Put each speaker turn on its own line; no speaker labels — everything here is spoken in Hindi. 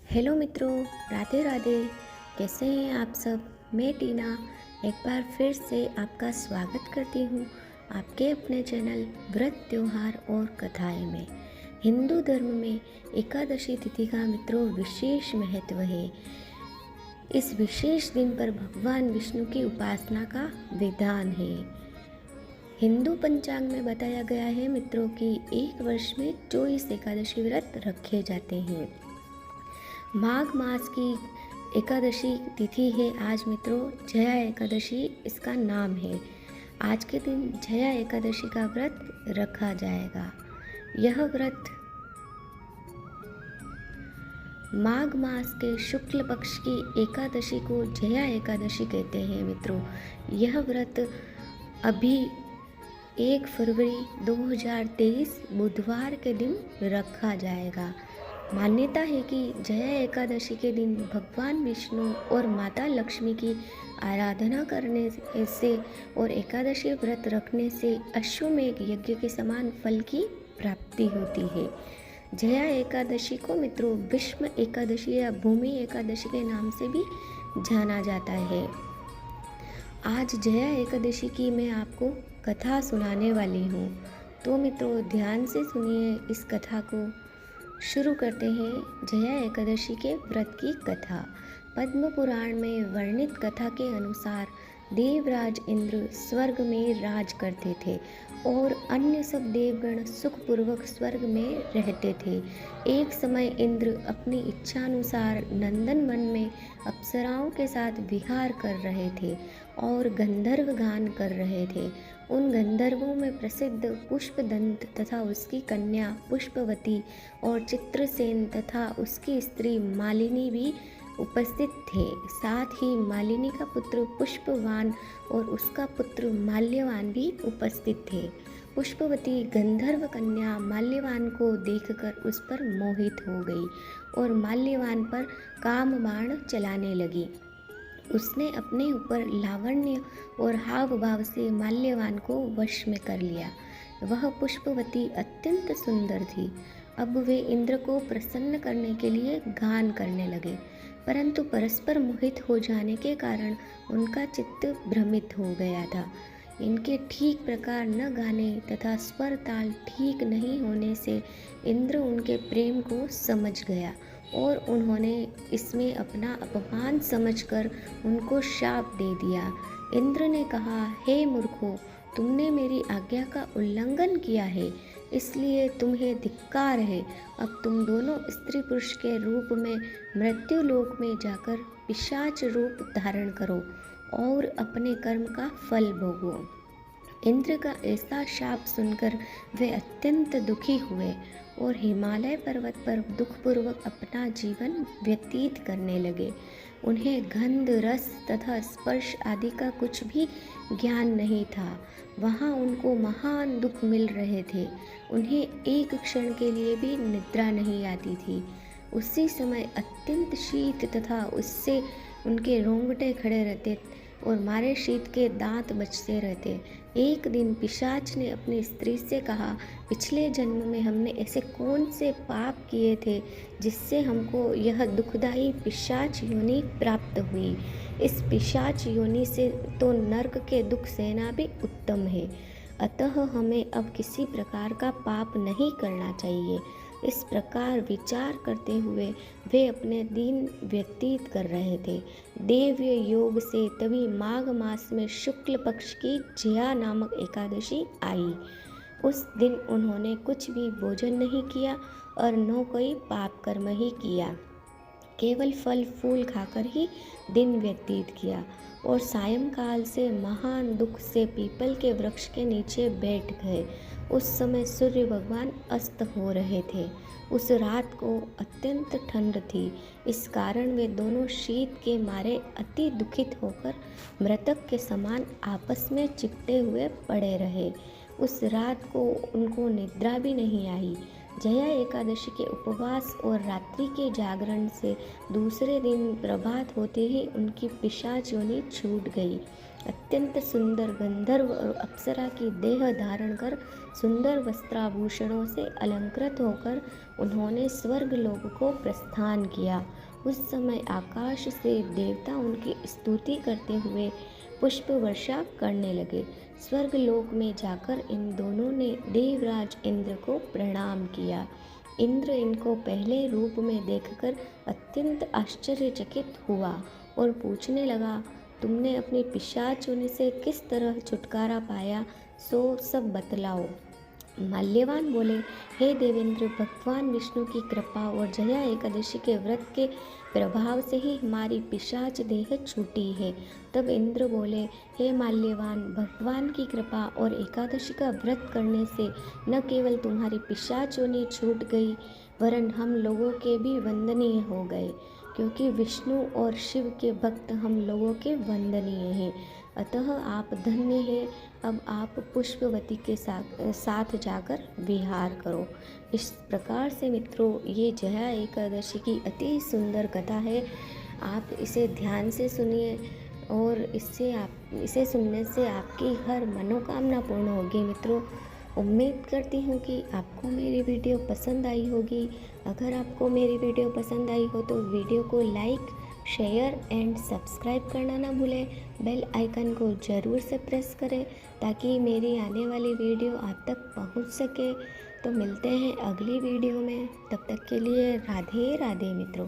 हेलो मित्रों, राधे राधे। कैसे हैं आप सब? मैं टीना एक बार फिर से आपका स्वागत करती हूँ आपके अपने चैनल व्रत त्योहार और कथाएं में। हिंदू धर्म में एकादशी तिथि का मित्रों विशेष महत्व है। इस विशेष दिन पर भगवान विष्णु की उपासना का विधान है। हिंदू पंचांग में बताया गया है मित्रों कि एक वर्ष में 24 एकादशी व्रत रखे जाते हैं। माघ मास की एकादशी तिथि है आज मित्रों, जया एकादशी इसका नाम है। आज के दिन जया एकादशी का व्रत रखा जाएगा। यह व्रत माघ मास के शुक्ल पक्ष की एकादशी को जया एकादशी कहते हैं मित्रों। यह व्रत अभी 1 फरवरी 2023 बुधवार के दिन रखा जाएगा। मान्यता है कि जया एकादशी के दिन भगवान विष्णु और माता लक्ष्मी की आराधना करने से और एकादशी व्रत रखने से अश्वमेघ यज्ञ के समान फल की प्राप्ति होती है। जया एकादशी को मित्रों भीष्म एकादशी या भूमि एकादशी के नाम से भी जाना जाता है। आज जया एकादशी की मैं आपको कथा सुनाने वाली हूँ, तो मित्रों ध्यान से सुनिए। इस कथा को शुरू करते हैं जया एकादशी के व्रत की कथा। पद्म पुराण में वर्णित कथा के अनुसार देवराज इंद्र स्वर्ग में राज करते थे और अन्य सब देवगण सुखपूर्वक स्वर्ग में रहते थे। एक समय इंद्र अपनी इच्छानुसार नंदन वन में अप्सराओं के साथ विहार कर रहे थे और गंधर्व गान कर रहे थे। उन गंधर्वों में प्रसिद्ध पुष्पदंत तथा उसकी कन्या पुष्पवती और चित्रसेन तथा उसकी स्त्री मालिनी भी उपस्थित थे। साथ ही मालिनी का पुत्र पुष्पवान और उसका पुत्र माल्यवान भी उपस्थित थे। पुष्पवती गंधर्व कन्या माल्यवान को देखकर उस पर मोहित हो गई और माल्यवान पर काम बाण चलाने लगी। उसने अपने ऊपर लावण्य और हाव भाव से माल्यवान को वश में कर लिया। वह पुष्पवती अत्यंत सुंदर थी। अब वे इंद्र को प्रसन्न करने के लिए गान करने लगे, परंतु परस्पर मोहित हो जाने के कारण उनका चित्त भ्रमित हो गया था। इनके ठीक प्रकार न गाने तथा स्वर ताल ठीक नहीं होने से इंद्र उनके प्रेम को समझ गया और उन्होंने इसमें अपना अपमान समझकर उनको शाप दे दिया। इंद्र ने कहा, हे मूर्खों, तुमने मेरी आज्ञा का उल्लंघन किया है, इसलिए तुम्हें धिक्कार है। अब तुम दोनों स्त्री पुरुष के रूप में मृत्यु लोक में जाकर पिशाच रूप धारण करो और अपने कर्म का फल भोगो। इंद्र का ऐसा शाप सुनकर वे अत्यंत दुखी हुए और हिमालय पर्वत पर दुखपूर्वक अपना जीवन व्यतीत करने लगे। उन्हें गंध, रस तथा स्पर्श आदि का कुछ भी ज्ञान नहीं था। वहाँ उनको महान दुख मिल रहे थे। उन्हें एक क्षण के लिए भी निद्रा नहीं आती थी। उसी समय अत्यंत शीत तथा उससे उनके रोंगटे खड़े रहते और मारे शीत के दांत बचते रहते। एक दिन पिशाच ने अपनी स्त्री से कहा, पिछले जन्म में हमने ऐसे कौन से पाप किए थे जिससे हमको यह दुखदायी पिशाच योनि प्राप्त हुई। इस पिशाच योनि से तो नरक के दुख सहना भी उत्तम है। अतः हमें अब किसी प्रकार का पाप नहीं करना चाहिए। इस प्रकार विचार करते हुए वे अपने दिन व्यतीत कर रहे थे। देव्य योग से तभी माघ मास में शुक्ल पक्ष की जया नामक एकादशी आई। उस दिन उन्होंने कुछ भी भोजन नहीं किया और न कोई पाप कर्म ही किया, केवल फल फूल खाकर ही दिन व्यतीत किया और सायंकाल से महान दुख से पीपल के वृक्ष के नीचे बैठ गए। उस समय सूर्य भगवान अस्त हो रहे थे। उस रात को अत्यंत ठंड थी, इस कारण वे दोनों शीत के मारे अति दुखित होकर मृतक के समान आपस में चिपटे हुए पड़े रहे। उस रात को उनको निद्रा भी नहीं आई। जया एकादशी के उपवास और रात्रि के जागरण से दूसरे दिन प्रभात होते ही उनकी पिशाच योनि छूट गई अत्यंत सुंदर गंधर्व और अप्सरा की देह धारण कर सुंदर वस्त्राभूषणों से अलंकृत होकर उन्होंने स्वर्ग लोक को प्रस्थान किया। उस समय आकाश से देवता उनकी स्तुति करते हुए पुष्प वर्षा करने लगे। स्वर्ग लोक में जाकर इन दोनों ने देवराज इंद्र को प्रणाम किया। इंद्र इनको पहले रूप में देखकर अत्यंत आश्चर्यचकित हुआ और पूछने लगा, तुमने अपनी पिशाच योनि से किस तरह छुटकारा पाया, सो सब बतलाओ। माल्यवान बोले, हे देवेंद्र, भगवान विष्णु की कृपा और जया एकादशी के व्रत के प्रभाव से ही हमारी पिशाच देह छूटी है। तब इंद्र बोले, हे माल्यवान, भगवान की कृपा और एकादशी का व्रत करने से न केवल तुम्हारी पिशाच योनि छूट गई, वरन हम लोगों के भी वंदनीय हो गए, क्योंकि विष्णु और शिव के भक्त हम लोगों के वंदनीय हैं। अतः आप धन्य हैं। अब आप पुष्पवती के साथ जाकर विहार करो। इस प्रकार से मित्रों, ये जया एकादशी की अति सुंदर कथा है। आप इसे ध्यान से सुनिए और इसे सुनने से आपकी हर मनोकामना पूर्ण होगी। मित्रों, उम्मीद करती हूँ कि आपको मेरी वीडियो पसंद आई होगी। अगर आपको मेरी वीडियो पसंद आई हो तो वीडियो को लाइक, शेयर एंड सब्सक्राइब करना ना भूलें। बेल आइकन को ज़रूर से प्रेस करें ताकि मेरी आने वाली वीडियो आप तक पहुंच सके। तो मिलते हैं अगली वीडियो में, तब तक के लिए राधे राधे मित्रों।